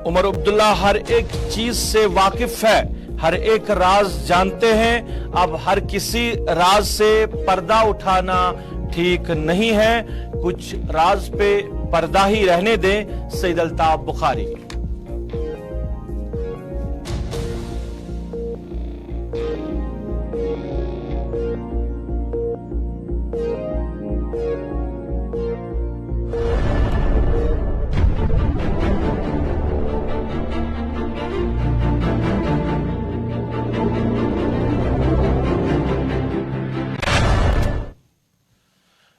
उमर अब्दुल्ला हर एक चीज से वाकिफ है, हर एक राज जानते हैं। अब हर किसी राज से पर्दा उठाना ठीक नहीं है, कुछ राज पे पर्दा ही रहने दें। सईद अल्ताफ बुखारी।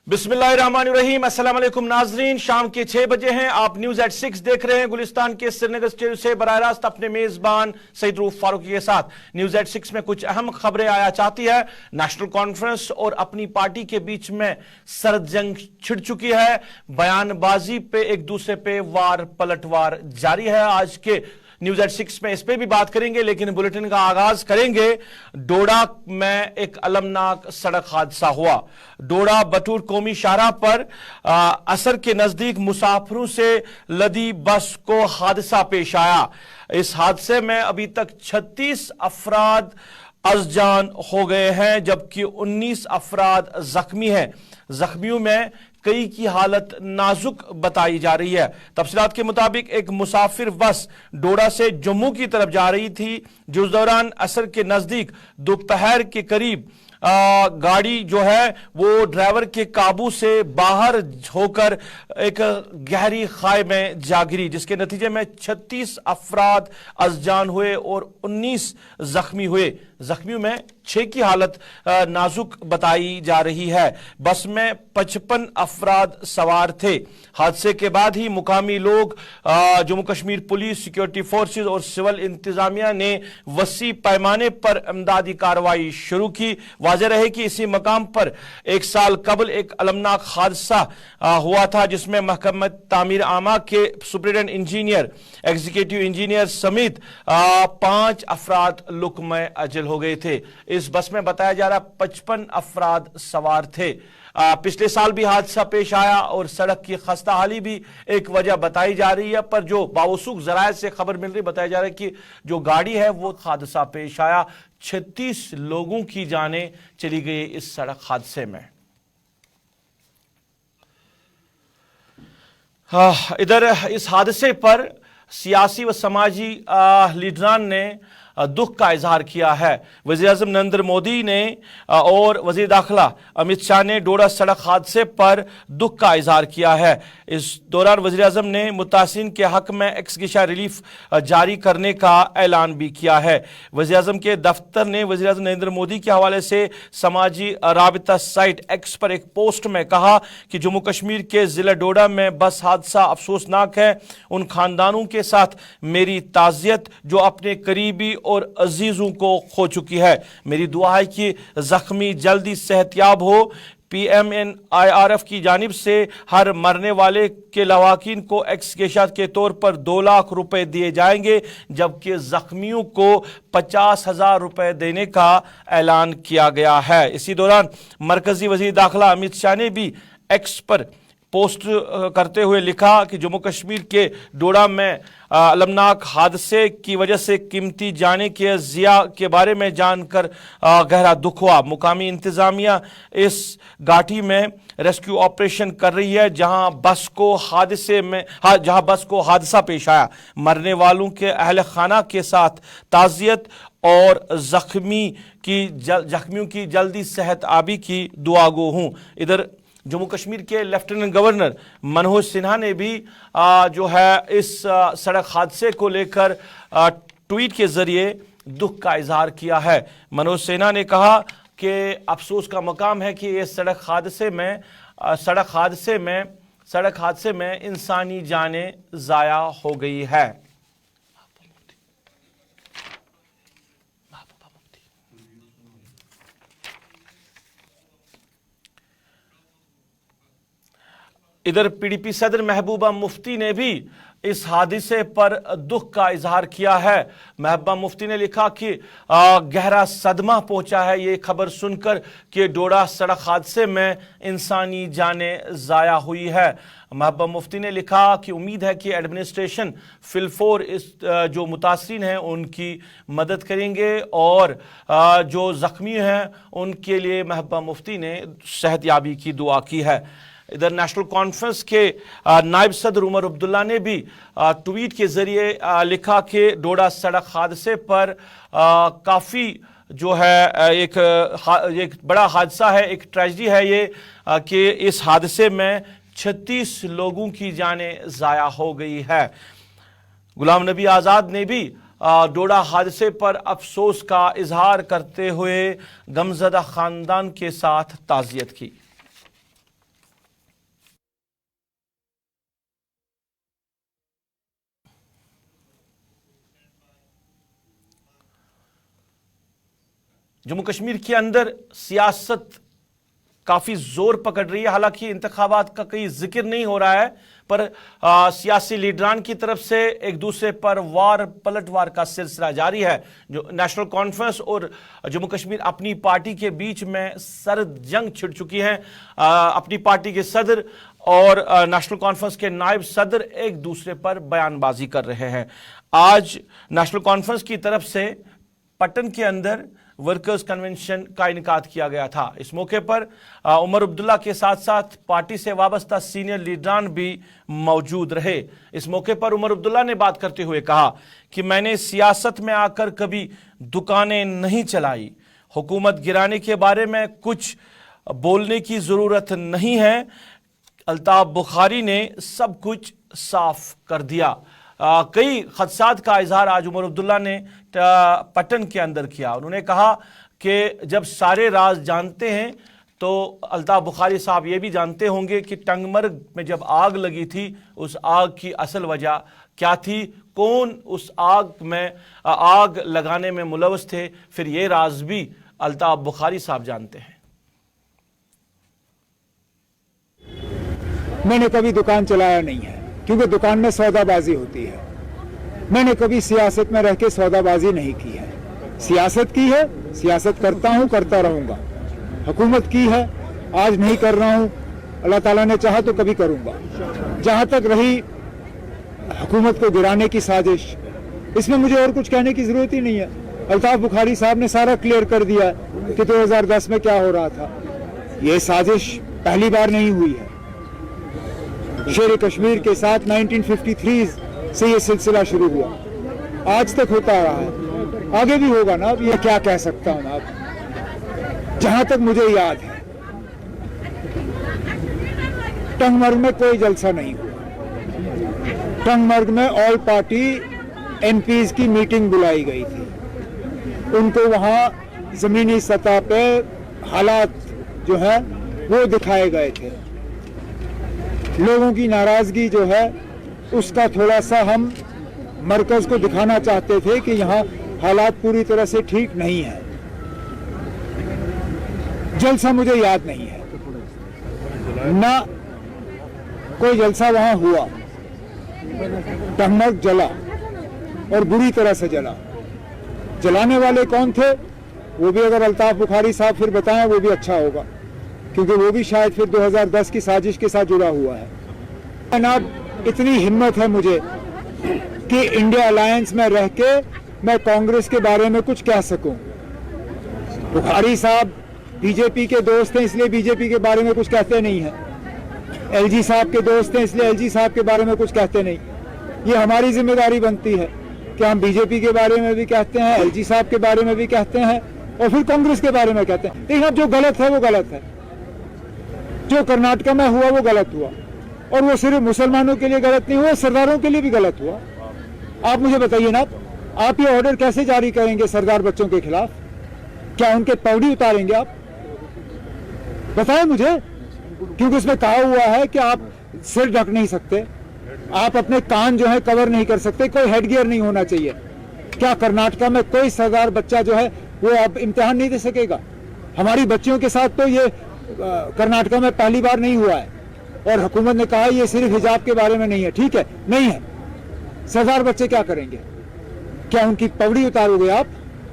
बिस्मिल्लाहिर्रहमानिर्रहीम। अस्सलाम वालेकुम नाजरीन, शाम के 6 बजे हैं। आप न्यूज एट 6 देख रहे हैं गुलिस्तान के श्रीनगर स्टूडियो से बराह रास्त अपने मेजबान सईद रूफ फारूकी के साथ। न्यूज एट 6 में कुछ अहम खबरें आया चाहती है। नेशनल कॉन्फ्रेंस और अपनी पार्टी के बीच में सर्द जंग छिड़ चुकी है। बयानबाजी पे एक दूसरे पे वार पलटवार जारी है। आज के न्यूज एट 6 में इस पे भी बात करेंगे, लेकिन बुलेटिन का आगाज करेंगे। डोडा में एक अलमनाक सड़क हादसा हुआ। डोडा बटूर कौमी शाहराह पर असर के नजदीक मुसाफिरों से लदी बस को हादसा पेश आया। इस हादसे में अभी तक 36 अफराद अज़जान हो गए हैं, जबकि 19 अफराद जख्मी हैं। जख्मियों में कई की हालत नाजुक बताई जा रही है। तफसीलात के मुताबिक एक मुसाफिर बस डोडा से जम्मू की तरफ जा रही थी, जिस दौरान असर के नजदीक दोपहर के करीब गाड़ी जो है वो ड्राइवर के काबू से बाहर होकर एक गहरी खाई में जा गिरी, जिसके नतीजे में 36 अफराद अज़जान हुए और 19 जख्मी हुए। जख्मियों में 6 की हालत नाजुक बताई जा रही है। बस में 55 अफराद सवार थे। हादसे के बाद ही मुकामी लोग, Jammu Kashmir police, security forces और सिविल इंतजामिया ने वसी पैमाने पर इमदादी कार्रवाई शुरू की। वाज़ेह रहे कि इसी मकाम पर 1 साल कबल एक अलमनाक हादसा हुआ था, जिसमें महकमा तामीर आमा के सुपरिटेंडेंट इंजीनियर, एग्जीक्यूटिव इंजीनियर समेत 5 अफराद लुक़्मा अजल हो गए थे। इस बस में बताया जा रहा 55 अफराद सवार थे। पिछले साल भी हादसा पेश आया और सड़क की खस्ता हाली भी एक वजह बताई जा रही है, पर जो बावसूख जराये से खबर मिल रही, बताया जा रहा है कि जो गाड़ी है वो हादसा पेश आया। 36 लोगों की जानें चली गई इस सड़क हादसे में। इधर इस हादसे पर सियासी व समाजी लीडरान ने दुख का इजहार किया है। वज़ीर-ए-आज़म नरेंद्र मोदी ने और वज़ीर दाखिला अमित शाह ने डोडा सड़क हादसे पर दुख का इजहार किया है। इस दौरान वज़ीर-ए-आज़म ने मुतासिरीन के हक में एक्स-ग्रेशिया रिलीफ जारी करने का ऐलान भी किया है। वज़ीर-ए-आज़म के दफ्तर ने वज़ीर-ए-आज़म नरेंद्र मोदी के हवाले से समाजी राबिता साइट एक्स पर एक पोस्ट में कहा कि जम्मू कश्मीर के ज़िला डोडा में बस हादसा अफसोसनाक है। उन खानदानों के साथ मेरी ताज़ियत जो अपने करीबी और अजीजों को खो चुकी है। मेरी दुआ है कि जख्मी जल्दी सेहतयाब हो। PMNIRF की जानिब से हर मरने वाले के लवाकिन को एक्स-ग्रेशिया के तौर पर 2 लाख रुपए दिए जाएंगे, जबकि जख्मियों को 50,000 रुपए देने का ऐलान किया गया है। इसी दौरान मरकजी वजीर दाखिला अमित शाह ने भी एक्स पर पोस्ट करते हुए लिखा कि जम्मू कश्मीर के डोडा में अलमनाक हादसे की वजह से कीमती जाने के ज़िया के बारे में जानकर गहरा दुख हुआ। मुकामी इंतज़ामिया इस घाटी में रेस्क्यू ऑपरेशन कर रही है, जहां बस को हादसा पेश आया। मरने वालों के अहल खाना के साथ ताज़ियत और जख्मियों की जल्दी सेहतयाबी की दुआ गो हूँ। इधर जम्मू कश्मीर के लेफ्टिनेंट गवर्नर मनोज सिन्हा ने भी जो है इस सड़क हादसे को लेकर ट्वीट के जरिए दुख का इजहार किया है। मनोज सिन्हा ने कहा कि अफसोस का मकाम है कि इस सड़क हादसे में इंसानी जानें ज़ाया हो गई है। इधर पीडीपी सदर महबूबा मुफ्ती ने भी इस हादसे पर दुख का इजहार किया है। महबूबा मुफ्ती ने लिखा कि गहरा सदमा पहुंचा है ये खबर सुनकर कि डोडा सड़क हादसे में इंसानी जानें जाया हुई है। महबूबा मुफ्ती ने लिखा कि उम्मीद है कि एडमिनिस्ट्रेशन फिलफोर इस जो मुतासरीन हैं उनकी मदद करेंगे और जो जख्मी हैं उनके लिए महबूबा मुफ्ती ने सेहतयाबी की दुआ की है। इधर नेशनल कॉन्फ्रेंस के नायब सदर उमर अब्दुल्ला ने भी ट्वीट के जरिए लिखा कि डोडा सड़क हादसे पर काफ़ी जो है एक बड़ा हादसा है, एक ट्रेजेडी है ये कि इस हादसे में 36 लोगों की जानें ज़ाया हो गई है। गुलाम नबी आज़ाद ने भी डोडा हादसे पर अफसोस का इजहार करते हुए गमज़दा ख़ानदान के साथ ताज़ियत की। जम्मू कश्मीर के अंदर सियासत काफ़ी जोर पकड़ रही है। हालांकि इंतखाबात का कोई जिक्र नहीं हो रहा है, पर सियासी लीडरान की तरफ से एक दूसरे पर वार पलटवार का सिलसिला जारी है। जो नेशनल कॉन्फ्रेंस और जम्मू कश्मीर अपनी पार्टी के बीच में सर्द जंग छिड़ चुकी है। अपनी पार्टी के सदर और नेशनल कॉन्फ्रेंस के नायब सदर एक दूसरे पर बयानबाजी कर रहे हैं। आज नेशनल कॉन्फ्रेंस की तरफ से पटन के अंदर वर्कर्स कन्वेंशन का इनेकाद किया गया था। इस मौके पर उमर अब्दुल्ला के साथ साथ पार्टी से वाबस्ता सीनियर लीडरान भी मौजूद रहे। इस मौके पर उमर अब्दुल्ला ने बात करते हुए कहा कि मैंने सियासत में आकर कभी दुकानें नहीं चलाई, हुकूमत गिराने के बारे में कुछ बोलने की ज़रूरत नहीं है। अल्ताफ बुखारी ने सब कुछ साफ कर दिया। कई खदशात का इजहार आज उमर अब्दुल्ला ने पटन के अंदर किया। उन्होंने कहा कि जब सारे राज जानते हैं तो अल्ताफ बुखारी साहब ये भी जानते होंगे कि टंगमर्ग में जब आग लगी थी उस आग की असल वजह क्या थी, कौन उस आग में आग लगाने में मुलव्वस थे, फिर ये राज भी अल्ताफ बुखारी साहब जानते हैं। मैंने कभी दुकान चलाया नहीं है क्योंकि दुकान में सौदाबाजी होती है। मैंने कभी सियासत में रह के सौदाबाजी नहीं की है। सियासत की है, सियासत करता हूं, करता रहूंगा। हुकूमत की है, आज नहीं कर रहा हूं, अल्लाह ताला ने चाहा तो कभी करूंगा। जहां तक रही हुकूमत को गिराने की साजिश, इसमें मुझे और कुछ कहने की जरूरत ही नहीं है। अल्ताफ बुखारी साहब ने सारा क्लियर कर दिया कि 2010 में क्या हो रहा था। ये साजिश पहली बार नहीं हुई है। शेर कश्मीर के साथ 1953 से ये सिलसिला शुरू हुआ, आज तक होता रहा है, आगे भी होगा ना। अब ये क्या कह सकता हूं ना। जहां तक मुझे याद है टंगमर्ग में कोई जलसा नहीं हुआ। टंगमर्ग में ऑल पार्टी एमपीज की मीटिंग बुलाई गई थी। उनको वहां जमीनी सतह पे हालात जो है वो दिखाए गए थे। लोगों की नाराजगी जो है उसका थोड़ा सा हम मरकज को दिखाना चाहते थे कि यहाँ हालात पूरी तरह से ठीक नहीं है। जलसा मुझे याद नहीं है, ना कोई जलसा वहां हुआ। टंगमर्ग जला और बुरी तरह से जला। जलाने वाले कौन थे वो भी अगर अल्ताफ बुखारी साहब फिर बताएं वो भी अच्छा होगा, क्योंकि वो भी शायद फिर 2010 की साजिश के साथ जुड़ा हुआ है। जनाब, इतनी हिम्मत है मुझे कि इंडिया अलायंस में रह के मैं कांग्रेस के बारे में कुछ कह सकूं। बुखारी साहब बीजेपी के दोस्त हैं इसलिए बीजेपी के बारे में कुछ कहते नहीं हैं। एलजी साहब के दोस्त हैं इसलिए एलजी साहब के बारे में कुछ कहते नहीं। ये हमारी जिम्मेदारी बनती है कि हम बीजेपी के बारे में भी कहते हैं, एलजी साहब के बारे में भी कहते हैं और फिर कांग्रेस के बारे में कहते हैं। लेकिन अब जो गलत है वो गलत है। जो कर्नाटक में हुआ वो गलत हुआ, और वो सिर्फ मुसलमानों के लिए गलत नहीं हुआ, सरदारों के लिए भी गलत हुआ। आप मुझे बताइए ना, आप ये ऑर्डर कैसे जारी करेंगे सरदार बच्चों के खिलाफ? क्या उनके पौड़ी उतारेंगे आप? बताएं मुझे, क्योंकि उसमें कहा हुआ है कि आप सिर ढक नहीं सकते, आप अपने कान जो है कवर नहीं कर सकते, कोई हेडगियर नहीं होना चाहिए। क्या कर्नाटक में कोई सरदार बच्चा जो है वो अब इम्तिहान नहीं दे सकेगा? हमारी बच्चियों के साथ तो ये कर्नाटक में पहली बार नहीं हुआ है। और हुकूमत ने कहा ये सिर्फ हिजाब के बारे में नहीं है, ठीक है, नहीं है। 1000 बच्चे क्या करेंगे? क्या उनकी पगड़ी उतारोगे आप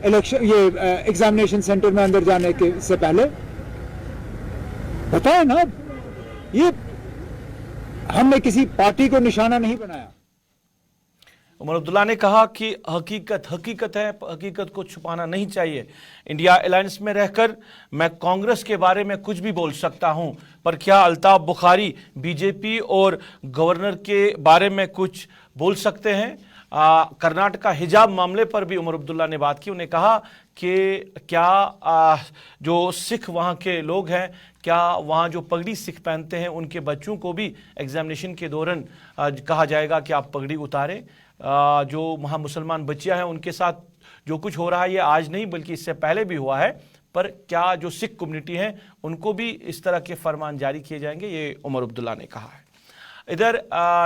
इलेक्शन ये एग्जामिनेशन सेंटर में अंदर जाने के से पहले? बताएं ना। ये हमने किसी पार्टी को निशाना नहीं बनाया। उमर अब्दुल्ला ने कहा कि हकीकत है, हकीकत को छुपाना नहीं चाहिए। इंडिया अलायंस में रहकर मैं कांग्रेस के बारे में कुछ भी बोल सकता हूं, पर क्या अल्ताफ बुखारी बीजेपी और गवर्नर के बारे में कुछ बोल सकते हैं? कर्नाटका हिजाब मामले पर भी उमर अब्दुल्ला ने बात की। उन्हें कहा कि क्या जो सिख वहाँ के लोग हैं, क्या वहाँ जो पगड़ी सिख पहनते हैं उनके बच्चों को भी एग्जामिनेशन के दौरान कहा जाएगा कि आप पगड़ी उतारें? जो वहाँ मुसलमान बच्चियाँ हैं उनके साथ जो कुछ हो रहा है ये आज नहीं बल्कि इससे पहले भी हुआ है, पर क्या जो सिख कम्युनिटी है उनको भी इस तरह के फरमान जारी किए जाएंगे? ये उमर अब्दुल्ला ने कहा है। इधर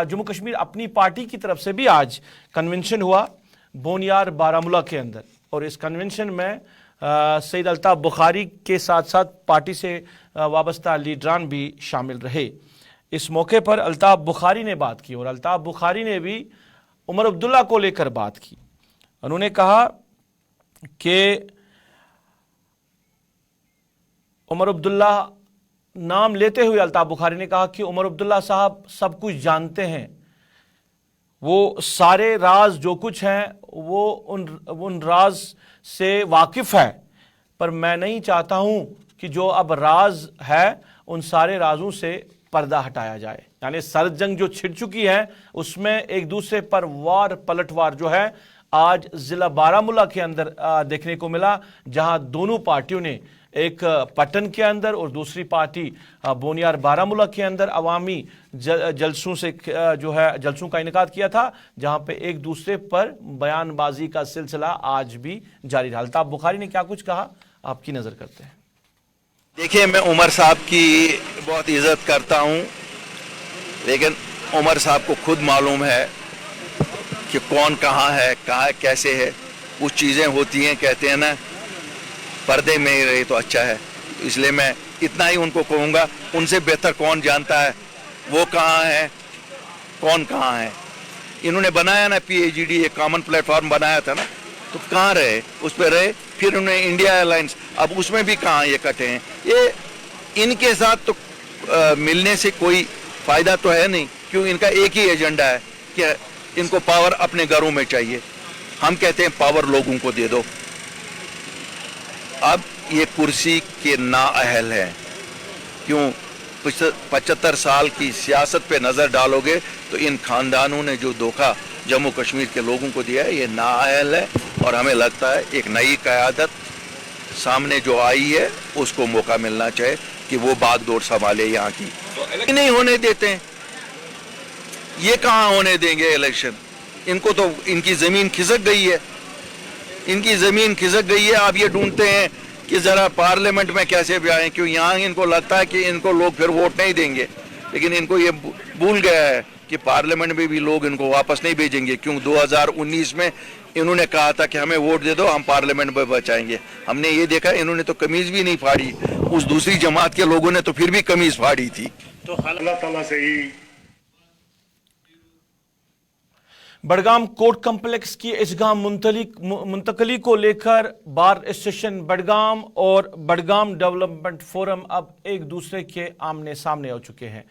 जम्मू कश्मीर अपनी पार्टी की तरफ से भी आज कन्वेंशन हुआ बोनियार बारामूला के अंदर, और इस कन्वेंशन में सैयद अल्ताफ बुखारी के साथ साथ पार्टी से वाबस्ता लीडरान भी शामिल रहे। इस मौके पर अल्ताफ बुखारी ने बात की और अल्ताफ बुखारी ने भी उमर अब्दुल्ला को लेकर बात की। उन्होंने कहा कि उमर अब्दुल्ला नाम लेते हुए अल्ताफ बुखारी ने कहा कि उमर अब्दुल्ला साहब सब कुछ जानते हैं, वो सारे राज जो कुछ हैं वो उन राज से वाकिफ है, पर मैं नहीं चाहता हूं कि जो अब राज है उन सारे राजों से पर्दा हटाया जाए। यानी सरद जंग जो छिड़ चुकी है उसमें एक दूसरे पर वार पलटवार जो है आज जिला बारामूला के अंदर देखने को मिला, जहां दोनों पार्टियों ने एक पटन के अंदर और दूसरी पार्टी बोनियार बारामूला के अंदर अवामी जलसों से जो है जलसों का इनेकाद किया था, जहां पे एक दूसरे पर बयानबाजी का सिलसिला आज भी जारी रहा। अल्ताफ बुखारी ने क्या कुछ कहा, आपकी नजर करते हैं। देखिए, मैं उमर साहब की बहुत इज्जत करता हूं, लेकिन उमर साहब को खुद मालूम है कि कौन कहाँ है, कैसे है। कुछ चीज़ें होती हैं, कहते हैं ना, पर्दे में ही रहे तो अच्छा है। इसलिए मैं इतना ही उनको कहूँगा, उनसे बेहतर कौन जानता है वो कहाँ है, कौन कहाँ है। इन्होंने बनाया ना PAGD, एक कॉमन प्लेटफॉर्म बनाया था ना, तो कहाँ रहे, उस पर रहे। फिर उन्होंने इंडिया अलायंस, अब उसमें भी कहाँ ये कटे हैं। ये इनके साथ तो मिलने से कोई फ़ायदा तो है नहीं, क्यों? इनका एक ही एजेंडा है कि इनको पावर अपने घरों में चाहिए। हम कहते हैं पावर लोगों को दे दो। अब ये कुर्सी के नाअहल हैं, क्यों? 75 साल की सियासत पे नज़र डालोगे तो इन खानदानों ने जो धोखा जम्मू कश्मीर के लोगों को दिया है ये नाअहल है। और हमें लगता है एक नई क़यादत सामने जो आई है उसको मौका मिलना चाहिए कि वो बागडोर संभाले यहाँ की। तो नहीं होने देते हैं, ये कहाँ होने देंगे इलेक्शन? इनको तो इनकी ज़मीन खिसक गई है, इनकी ज़मीन खिसक गई है। आप ये ढूंढते हैं कि ज़रा पार्लियामेंट में कैसे भी आएँ, क्यों? यहाँ इनको लगता है कि इनको लोग फिर वोट नहीं देंगे, लेकिन इनको ये भूल गया है कि पार्लियामेंट में भी लोग इनको वापस नहीं भेजेंगे। क्यों? 2019 में इन्होंने कहा था कि हमें वोट दे दो, हम पार्लियामेंट में बचाएंगे। हमने ये देखा इन्होंने तो कमीज भी नहीं फाड़ी, उस दूसरी जमात के लोगों ने तो फिर भी कमीज फाड़ी थी। तो अल्लाह ताला से ही बडगाम कोर्ट कॉम्प्लेक्स की इजगाम मुंतकली को लेकर बार एसोसिएशन बडगाम और बडगाम डेवलपमेंट फोरम अब एक दूसरे के आमने सामने हो चुके हैं।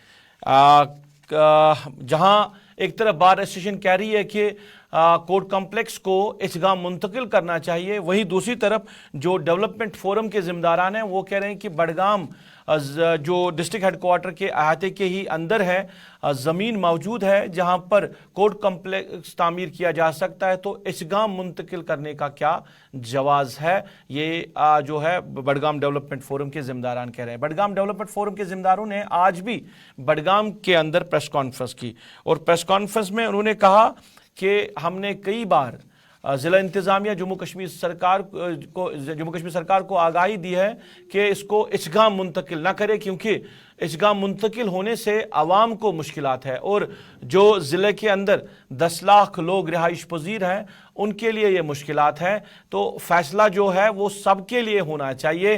जहां एक तरफ बार एसोसिएशन कह रही है कि कोर्ट कॉम्प्लेक्स को इजगाम मुंतकिल करना चाहिए, वहीं दूसरी तरफ जो डेवलपमेंट फोरम के जिम्मेदारान हैं वो कह रहे हैं कि बडगाम जो डिस्ट्रिक्ट हेडक्वार्टर के अहाते के ही अंदर है, ज़मीन मौजूद है जहां पर कोर्ट कॉम्प्लेक्स तामीर किया जा सकता है, तो इजगाम मुंतकिल करने का क्या जवाज़ है, ये जो है बडगाम डेवलपमेंट फोरम के जिम्मेदारान कह रहे हैं। बडगाम डेवलपमेंट फोरम के जिम्मेदारों ने आज भी बडगाम के अंदर प्रेस कॉन्फ्रेंस की और प्रेस कॉन्फ्रेंस में उन्होंने कहा कि हमने कई बार ज़िला इंतज़ामिया जम्मू कश्मीर सरकार को आगाही दी है कि इसको इजगाम मुंतकिल ना करे, क्योंकि इजगाम मुंतकिल होने से आवाम को मुश्किलात है और जो ज़िले के अंदर 10 लाख लोग रिहाइश पजीर हैं उनके लिए ये मुश्किलात है। तो फैसला जो है वो सबके लिए होना चाहिए,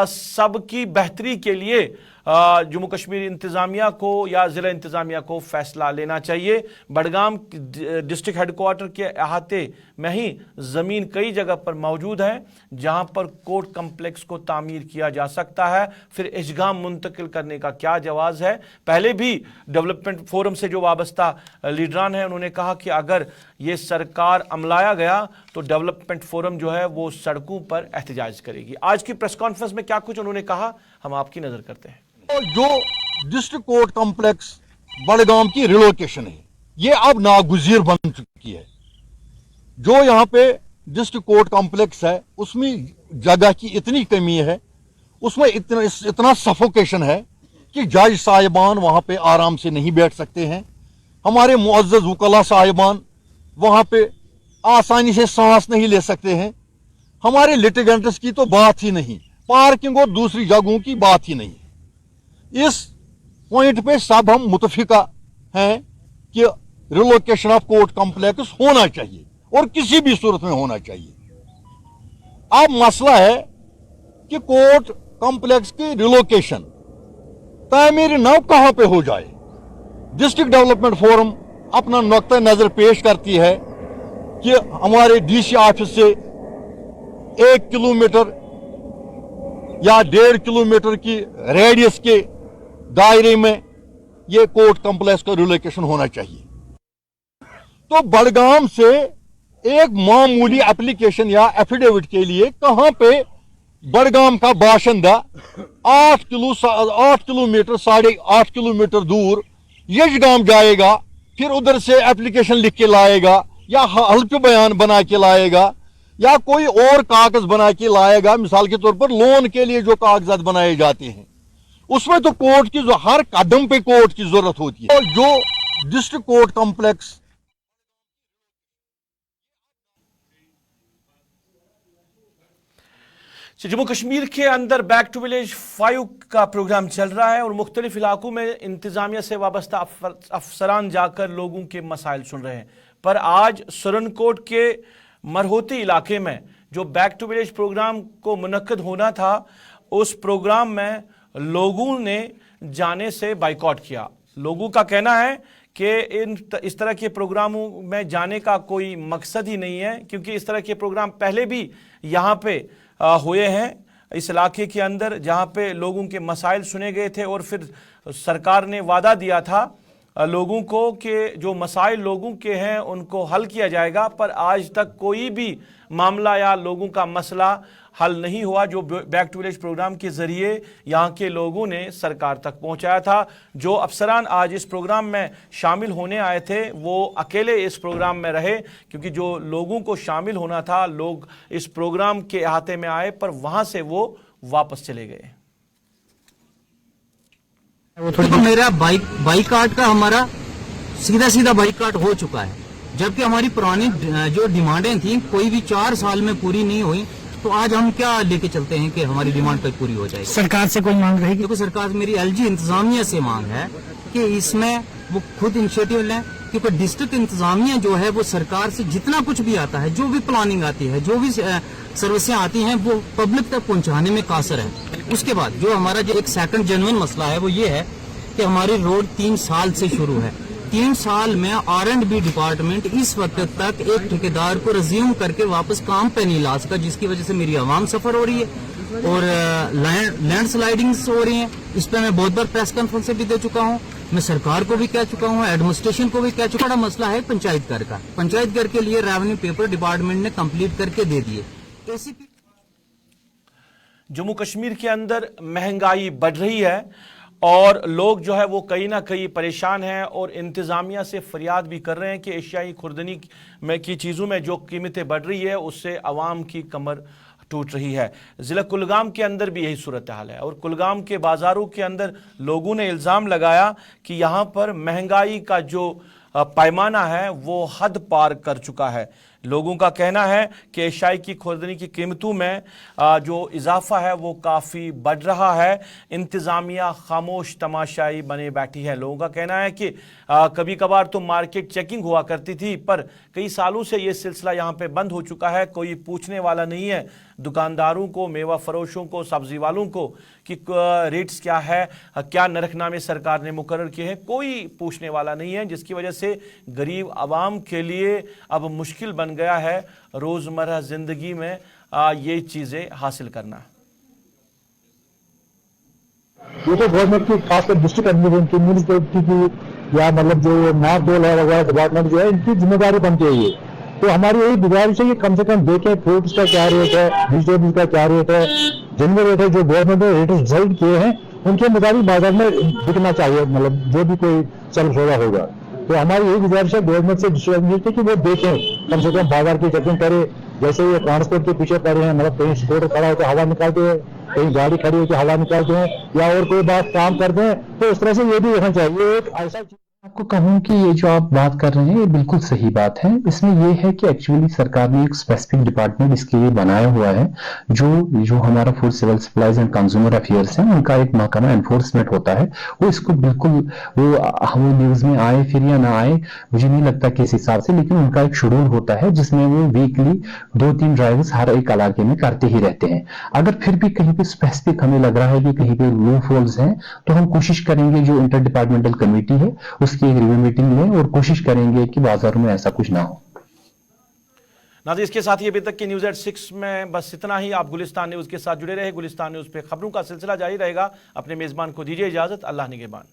सबकी बेहतरी के लिए जम्मू कश्मीर इंतजामिया को या ज़िला इंतजामिया को फैसला लेना चाहिए। बडगाम डिस्ट्रिक्ट हेडक्वार्टर के अहाते में ही ज़मीन कई जगह पर मौजूद है जहां पर कोर्ट कम्प्लेक्स को तामीर किया जा सकता है, फिर इजगाम मुंतकिल करने का क्या जवाज़ है। पहले भी डेवलपमेंट फोरम से जो वाबस्ता लीडरान हैं उन्होंने कहा कि अगर ये सरकार अमलाया गया तो डेवलपमेंट फोरम जो है वो सड़कों पर एहतजाज करेगी। आज की प्रेस कॉन्फ्रेंस में क्या कुछ उन्होंने कहा, हम आपकी नजर करते हैं। जो डिस्ट्रिक्ट कोर्ट कॉम्प्लेक्स बड़गाम की रिलोकेशन है, ये अब नागुज़ीर बन चुकी है। जो यहाँ पे डिस्ट्रिक्ट कोर्ट कॉम्प्लेक्स है उसमें जगह की इतनी कमी है, उसमें इतना सफोकेशन है कि जज साहिबान वहाँ पे आराम से नहीं बैठ सकते हैं। हमारे मुअज़्ज़ज़ वकला साहिबान वहाँ पे आसानी से सांस नहीं ले सकते हैं। हमारे लिटिगेंट्स की तो बात ही नहीं, पार्किंग और दूसरी जगहों की बात ही नहीं। इस पॉइंट पे सब हम मुतफिका हैं कि रिलोकेशन ऑफ कोर्ट कॉम्प्लेक्स होना चाहिए और किसी भी सूरत में होना चाहिए। अब मसला है कि कोर्ट कॉम्प्लेक्स की रिलोकेशन तामीर नौ कहां पे हो जाए। डिस्ट्रिक्ट डेवलपमेंट फोरम अपना नुक्ता नजर पेश करती है कि हमारे डीसी ऑफिस से 1 किलोमीटर या 1.5 किलोमीटर की रेडियस के दायरे में ये कोर्ट कॉम्प्लेक्स का रिलोकेशन होना चाहिए। तो बडगाम से एक मामूली एप्लीकेशन या एफिडेविट के लिए कहां पे बडगाम का बाशिंदा 8 किलोमीटर 8.5 किलोमीटर दूर यजगाम जाएगा, फिर उधर से एप्लीकेशन लिख के लाएगा या हल्फ बयान बना के लाएगा या कोई और कागज बना के लाएगा। मिसाल के तौर पर लोन के लिए जो कागजात बनाए जाते हैं उसमें तो कोर्ट की जो हर कदम पे कोर्ट की जरूरत होती है। और जो district court complex Jammu Kashmir के अंदर बैक टू विलेज 5 का प्रोग्राम चल रहा है और मुख्तलिफ इलाकों में इंतजामिया से वाबस्ता अफसरान जाकर लोगों के मसाइल सुन रहे हैं। पर आज सुरनकोट के मरहोती इलाके में जो बैक टू विलेज प्रोग्राम को मुनक्कद होना था, उस प्रोग्राम में लोगों ने जाने से बाइकआउट किया। लोगों का कहना है कि इस तरह के प्रोग्रामों में जाने का कोई मकसद ही नहीं है, क्योंकि इस तरह के प्रोग्राम पहले भी यहाँ पे हुए हैं इस इलाके के अंदर, जहाँ पे लोगों के मसाइल सुने गए थे और फिर सरकार ने वादा दिया था लोगों को कि जो मसाइल लोगों के हैं उनको हल किया जाएगा। पर आज तक कोई भी मामला या लोगों का मसला हल नहीं हुआ जो बैक टू विलेज प्रोग्राम के ज़रिए यहाँ के लोगों ने सरकार तक पहुँचाया था। जो अफसरान आज इस प्रोग्राम में शामिल होने आए थे वो अकेले इस प्रोग्राम में रहे, क्योंकि जो लोगों को शामिल होना था लोग इस प्रोग्राम के अहाते में आए पर वहाँ से वो वापस चले गए। तो मेरा बाइकाट का हमारा सीधा बाइकाट हो चुका है, जबकि हमारी पुरानी जो डिमांडें थी कोई भी 4 साल में पूरी नहीं हुई। तो आज हम क्या लेके चलते हैं कि हमारी डिमांड कल पूरी हो जाएगी? सरकार से कोई मांग रहेगी? क्योंकि सरकार मेरी एलजी इंतजामिया से मांग है कि इसमें वो खुद इनिशिएटिव लें, क्योंकि डिस्ट्रिक्ट इंतजामिया जो है वो सरकार से जितना कुछ भी आता है, जो भी प्लानिंग आती है, जो भी सर्विसें आती हैं, वो पब्लिक तक पहुंचाने में कासर है। उसके बाद जो हमारा जो एक सेकंड जेन्युइन मसला है वो ये है कि हमारी रोड 3 साल से शुरू है। 3 साल में R&B डिपार्टमेंट इस वक्त तक एक ठेकेदार को रिज्यूम करके वापस काम पे नहीं ला सका, जिसकी वजह से मेरी आवाम सफर हो रही है और लैंड स्लाइडिंग्स हो रही हैं। इस पर मैं बहुत बार प्रेस कॉन्फ्रेंस भी दे चुका हूँ, मैं सरकार को भी कह चुका हूँ, एडमिनिस्ट्रेशन को भी कह चुका। बड़ा मसला है पंचायत घर का। पंचायत घर के लिए रेवेन्यू पेपर डिपार्टमेंट ने कंप्लीट करके दे दिए। एसीपी जम्मू कश्मीर के अंदर महंगाई बढ़ रही है और लोग जो है वो कहीं ना कहीं परेशान हैं और इंतज़ामिया से फरियाद भी कर रहे हैं कि एशियाई खुर्दनी में की चीज़ों में जो कीमतें बढ़ रही है उससे आवाम की कमर टूट रही है। ज़िला कुलगाम के अंदर भी यही सूरत हाल है और कुलगाम के बाज़ारों के अंदर लोगों ने इल्ज़ाम लगाया कि यहाँ पर महंगाई का जो पैमाना है वो हद पार कर चुका है। लोगों का कहना है कि एशियाई की खुर्दनी की कीमतों में जो इजाफा है वो काफ़ी बढ़ रहा है। इंतज़ामिया खामोश तमाशाई बने बैठी है। लोगों का कहना है कि कभी कभार तो मार्केट चेकिंग हुआ करती थी, पर कई सालों से ये सिलसिला यहाँ पे बंद हो चुका है। कोई पूछने वाला नहीं है दुकानदारों को, मेवा फरोशों को, सब्जी वालों को कि रेट्स क्या है, क्या नरखनामे सरकार ने मुकर्रर किए हैं, कोई पूछने वाला नहीं है, जिसकी वजह से गरीब आवाम के लिए अब मुश्किल बन गया है रोज़मर्रा ज़िंदगी में ये चीज़ें हासिल करना। ये तो गवर्नमेंट की खासकर डिस्ट्रिक्ट एडमिनिस्ट्रेटिव की या मतलब जो नाप डोल है वगैरह डिपार्टमेंट जो है, इनकी जिम्मेदारी बनती है ये। तो हमारी यही गुजारिश है कि कम से कम देखें फ्रूट्स का क्या रेट है, वेजिटेबल्स का क्या रेट है, जिनमें रेट है जो गवर्नमेंट ने रेट डिसाइड किए हैं उनके मुताबिक बाजार में बिकना चाहिए, मतलब जो भी कोई चल सौदा होगा। तो हमारी यही गुजारिश है गवर्नमेंट से डिस्ट्रिक्ट एडमिनिस्ट्रेटिव की वो देखें, कम से कम बाजार की चेकिंग करें। जैसे ये ट्रांसपोर्ट के पीछे पड़े हैं, मतलब कहीं स्कूटर खड़ा हो तो हवा निकालते हैं, कहीं गाड़ी खड़ी हो तो हवा निकालते हैं, या और कोई बात काम करते हैं, तो इस तरह से ये भी देखना चाहिए। एक ऐसा आपको कहूं कि ये जो आप बात कर रहे हैं ये बिल्कुल सही बात है। इसमें ये है कि एक्चुअली सरकार ने एक स्पेसिफिक डिपार्टमेंट इसके लिए बनाया हुआ है, जो हमारा food civil supplies and consumer affairs है, उनका एक महकमा एनफोर्समेंट होता है। वो इसको बिल्कुल वो न्यूज में आए फिर या ना आए मुझे नहीं लगता कि इस हिसाब से, लेकिन उनका एक शेड्यूल होता है जिसमें वो वीकली 2-3 ड्राइव्स हर एक इलाके में करते ही रहते हैं। अगर फिर भी कहीं पे स्पेसिफिक हमें लग रहा है कि कहीं पे लूप होल्स हैं, तो हम कोशिश करेंगे जो इंटर डिपार्टमेंटल कमेटी है उसकी एक रिव्यू मीटिंग लें और कोशिश करेंगे कि बाजार में ऐसा कुछ ना हो। नाज़रीन, इसके साथ ही अभी तक की न्यूज़ एट 6 में बस इतना ही। आप गुलिस्तान न्यूज़ के साथ जुड़े रहे। गुलिस्तान न्यूज़ पे खबरों का सिलसिला जारी रहेगा। अपने मेज़बान को दीजिए इजाज़त। अल्लाह निगहबान।